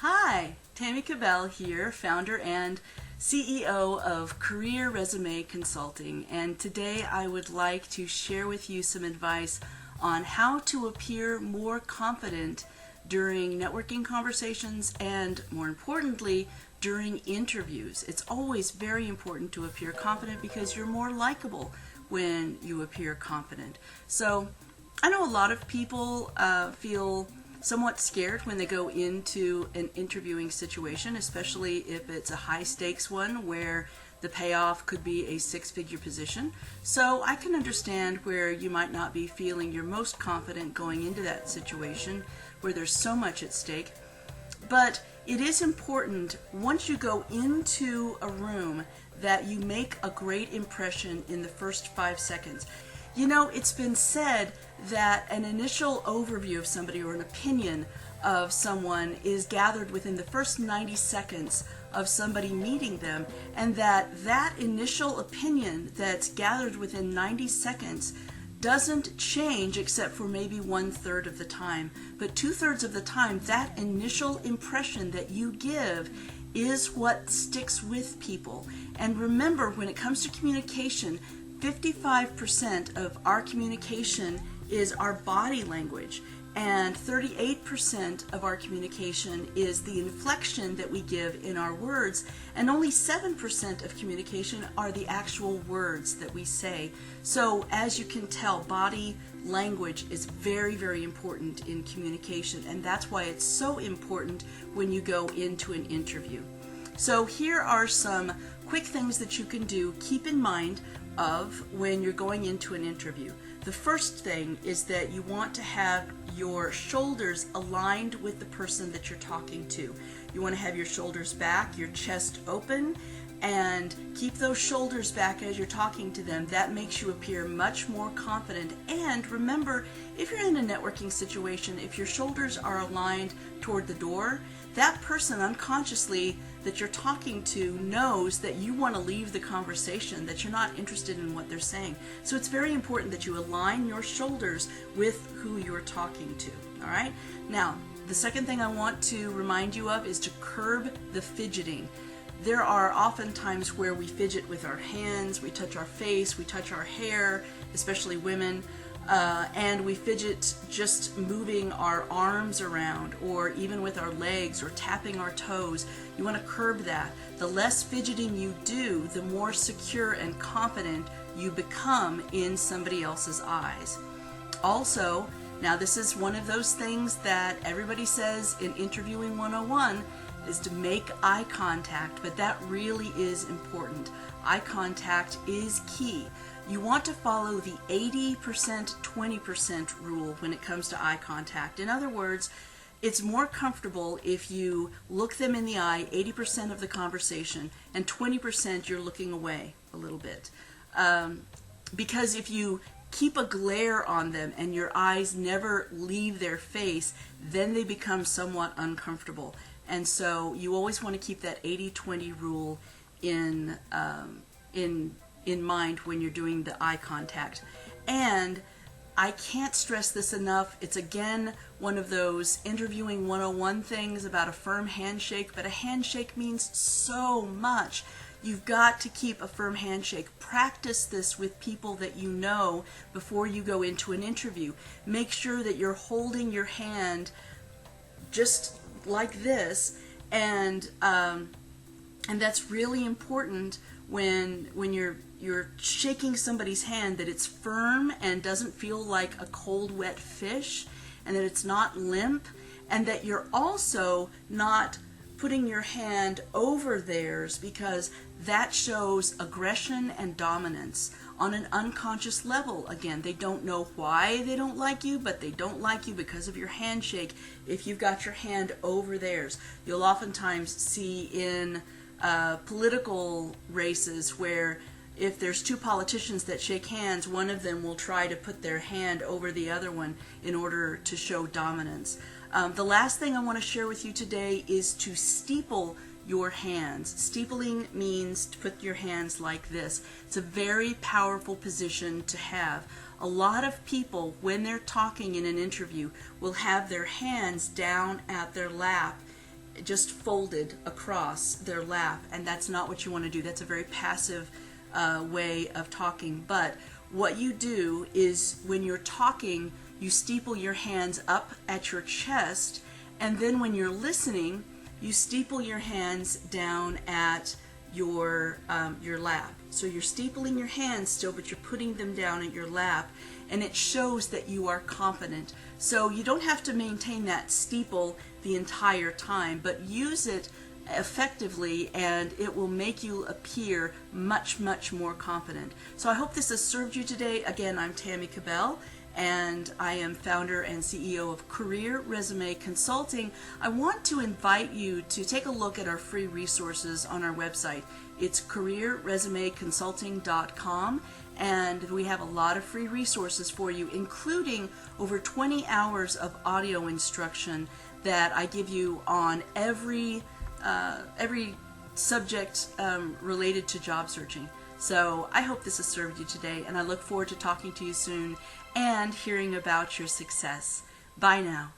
Hi, Tammy Kabell here, founder and CEO of Career Resume Consulting, and today I would like to share with you some advice on how to appear more confident during networking conversations and, more importantly, during interviews. It's always very important to appear confident because you're more likable when you appear confident. So I know a lot of people feel somewhat scared when they go into an interviewing situation, especially if it's a high stakes one where the payoff could be a six-figure position. So I can understand where you might not be feeling your most confident going into that situation where there's so much at stake. But it is important once you go into a room that you make a great impression in the first 5 seconds. You know, it's been said that an initial overview of somebody or an opinion of someone is gathered within the first 90 seconds of somebody meeting them, and that initial opinion that's gathered within 90 seconds doesn't change except for maybe 1/3 of the time. But 2/3 of the time, that initial impression that you give is what sticks with people. And remember, when it comes to communication, 55% of our communication is our body language, and 38% of our communication is the inflection that we give in our words, and only 7% of communication are the actual words that we say. So as you can tell, body language is very, very important in communication, and that's why it's so important when you go into an interview. So here are some quick things that you can do, keep in mind of when you're going into an interview. The first thing is that you want to have your shoulders aligned with the person that you're talking to. You want to have your shoulders back, your chest open, and keep those shoulders back as you're talking to them. That makes you appear much more confident. And remember, if you're in a networking situation, if your shoulders are aligned toward the door, that person unconsciously that you're talking to knows that you want to leave the conversation, that you're not interested in what they're saying. So it's very important that you align your shoulders with who you're talking to. All right? Now, the second thing I want to remind you of is to curb the fidgeting. There are often times where we fidget with our hands, we touch our face, we touch our hair, especially women, and we fidget just moving our arms around, or even with our legs, or tapping our toes. You want to curb that. The less fidgeting you do, the more secure and confident you become in somebody else's eyes. Also, now this is one of those things that everybody says in Interviewing 101, is to make eye contact, but that really is important. Eye contact is key. You want to follow the 80% 20% rule when it comes to eye contact. In other words, it's more comfortable if you look them in the eye 80% of the conversation and 20% you're looking away a little bit. Because if you keep a glare on them and your eyes never leave their face, then they become somewhat uncomfortable. And so you always want to keep that 80-20 rule in mind when you're doing the eye contact. And I can't stress this enough. It's again one of those Interviewing 101 things about a firm handshake, but a handshake means so much. You've got to keep a firm handshake. Practice this with people that you know before you go into an interview. Make sure that you're holding your hand just like this, and that's really important when you're shaking somebody's hand, that it's firm and doesn't feel like a cold wet fish, and that it's not limp, and that you're also not putting your hand over theirs, because that shows aggression and dominance on an unconscious level. Again, they don't know why they don't like you, but they don't like you because of your handshake if you've got your hand over theirs. You'll oftentimes see in political races where if there's two politicians that shake hands, one of them will try to put their hand over the other one in order to show dominance. The last thing I want to share with you today is to steeple your hands. Steepling means to put your hands like this. It's a very powerful position to have. A lot of people, when they're talking in an interview, will have their hands down at their lap just folded across their lap, and that's not what you want to do. That's a very passive way of talking. But what you do is when you're talking, you steeple your hands up at your chest, and then when you're listening, you steeple your hands down at your lap. So you're steepling your hands still, but you're putting them down at your lap, and it shows that you are confident. So you don't have to maintain that steeple the entire time, but use it effectively, and it will make you appear much, much more confident. So I hope this has served you today. Again, I'm Tammy Kabell, and I am founder and CEO of Career Resume Consulting. I want to invite you to take a look at our free resources on our website. It's careerresumeconsulting.com, and we have a lot of free resources for you, including over 20 hours of audio instruction that I give you on every subject related to job searching. So I hope this has served you today, and I look forward to talking to you soon and hearing about your success. Bye now.